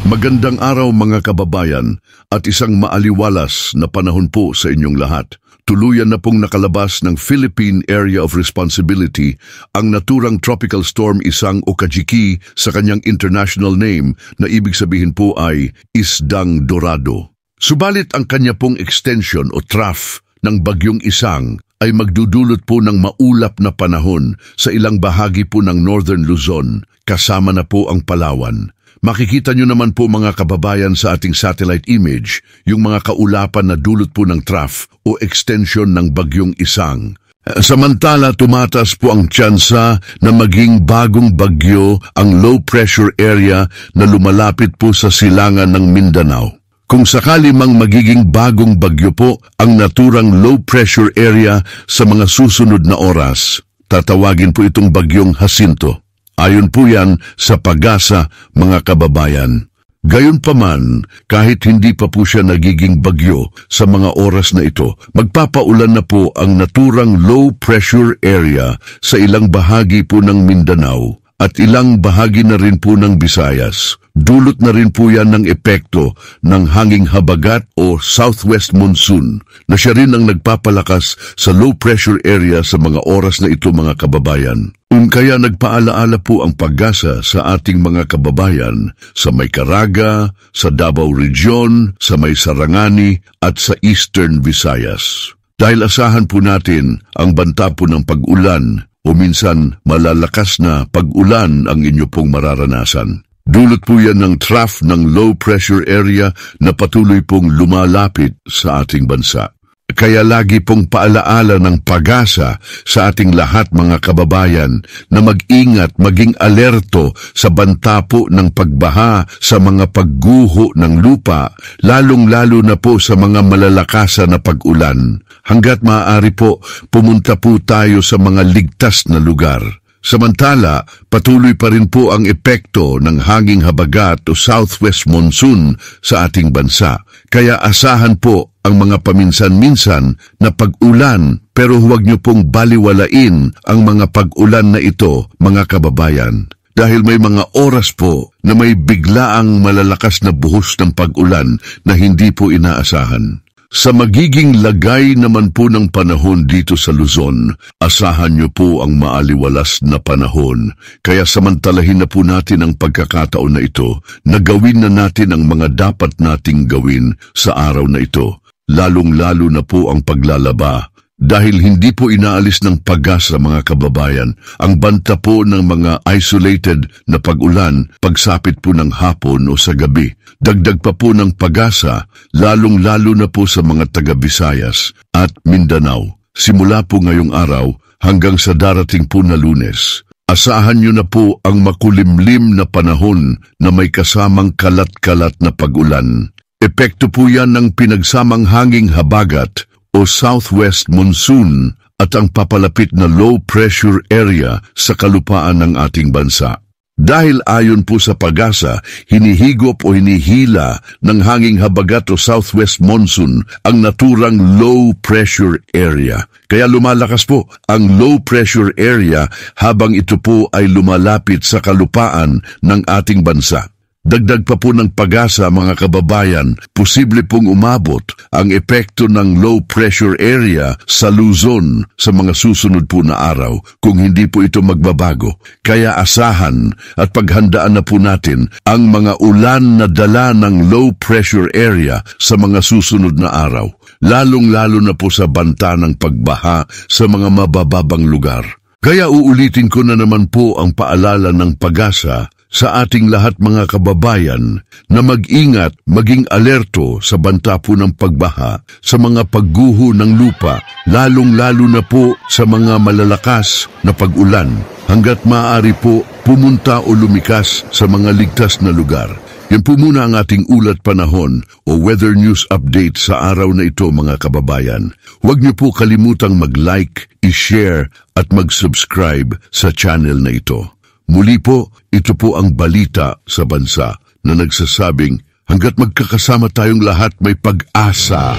Magandang araw mga kababayan at isang maaliwalas na panahon po sa inyong lahat. Tuluyan na pong nakalabas ng Philippine Area of Responsibility ang naturang tropical storm Isang o Kajiki sa kanyang international name na ibig sabihin po ay Isdang Dorado. Subalit ang kanya pong extension o trough ng bagyong Isang ay magdudulot po ng maulap na panahon sa ilang bahagi po ng Northern Luzon, kasama na po ang Palawan. Makikita nyo naman po mga kababayan sa ating satellite image yung mga kaulapan na dulot po ng trough o extension ng bagyong Isang. Samantala tumatas po ang tsansa na maging bagong bagyo ang low pressure area na lumalapit po sa silangan ng Mindanao. Kung sakali mang magiging bagong bagyo po ang naturang low pressure area sa mga susunod na oras, tatawagin po itong bagyong Jacinto. Ayon po yan sa Pag-asa, mga kababayan. Gayunpaman, kahit hindi pa po siya nagiging bagyo sa mga oras na ito, magpapaulan na po ang naturang low pressure area sa ilang bahagi po ng Mindanao at ilang bahagi na rin po ng Visayas. Dulot na rin po yan ng epekto ng hanging habagat o southwest monsoon na siya rin ang nagpapalakas sa low pressure area sa mga oras na ito mga kababayan. Kaya nagpaalaala po ang Pag-asa sa ating mga kababayan sa may Caraga, sa Davao Region, sa may Sarangani at sa Eastern Visayas. Dahil asahan po natin ang banta po ng pag-ulan o minsan malalakas na pag-ulan ang inyo pong mararanasan. Dulot po yan ng trough ng low pressure area na patuloy pong lumalapit sa ating bansa. Kaya lagi pong paalaala ng Pag-asa sa ating lahat mga kababayan na mag-ingat, maging alerto sa banta po ng pagbaha sa mga pagguho ng lupa, lalong-lalo na po sa mga malalakasan na pag-ulan. Hanggat maaari po, pumunta po tayo sa mga ligtas na lugar. Samantala, patuloy pa rin po ang epekto ng hanging habagat o southwest monsoon sa ating bansa. Kaya asahan po ang mga paminsan-minsan na pag-ulan, pero huwag niyo pong baliwalain ang mga pag-ulan na ito, mga kababayan. Dahil may mga oras po na may biglaang malalakas na buhos ng pag-ulan na hindi po inaasahan. Sa magiging lagay naman po ng panahon dito sa Luzon, asahan niyo po ang maaliwalas na panahon. Kaya samantalahin na po natin ang pagkakataon na ito na gawin na natin ang mga dapat nating gawin sa araw na ito. Lalong-lalo na po ang paglalaba. Dahil hindi po inaalis ng Pag-asa mga kababayan ang banta po ng mga isolated na pag-ulan pagsapit po ng hapon o sa gabi. Dagdag pa po ng Pag-asa, lalong-lalo na po sa mga taga-Visayas at Mindanao. Simula po ngayong araw hanggang sa darating po na Lunes. Asahan nyo na po ang makulimlim na panahon na may kasamang kalat-kalat na pag-ulan. Epekto po yan ng pinagsamang hanging habagat o southwest monsoon at ang papalapit na low pressure area sa kalupaan ng ating bansa. Dahil ayon po sa Pag-asa, hinihigop o hinihila ng hanging habagat o southwest monsoon ang naturang low pressure area. Kaya lumalakas po ang low pressure area habang ito po ay lumalapit sa kalupaan ng ating bansa. Dagdag pa po ng Pag-asa mga kababayan, posible pong umabot ang epekto ng low pressure area sa Luzon sa mga susunod po na araw kung hindi po ito magbabago. Kaya asahan at paghandaan na po natin ang mga ulan na dala ng low pressure area sa mga susunod na araw, lalong-lalo na po sa banta ng pagbaha sa mga mabababang lugar. Kaya uulitin ko na naman po ang paalala ng Pag-asa sa ating lahat mga kababayan na mag-ingat, maging alerto sa banta po ng pagbaha sa mga pagguho ng lupa, lalong-lalo na po sa mga malalakas na pag-ulan. Hanggat maaari po, pumunta o lumikas sa mga ligtas na lugar. Yan po muna ang ating ulat panahon o weather news update sa araw na ito mga kababayan. Huwag niyo po kalimutang mag-like, i-share at mag-subscribe sa channel na ito. Muli po, ito po ang balita sa bansa na nagsasabing hanggat magkakasama tayong lahat may pag-asa.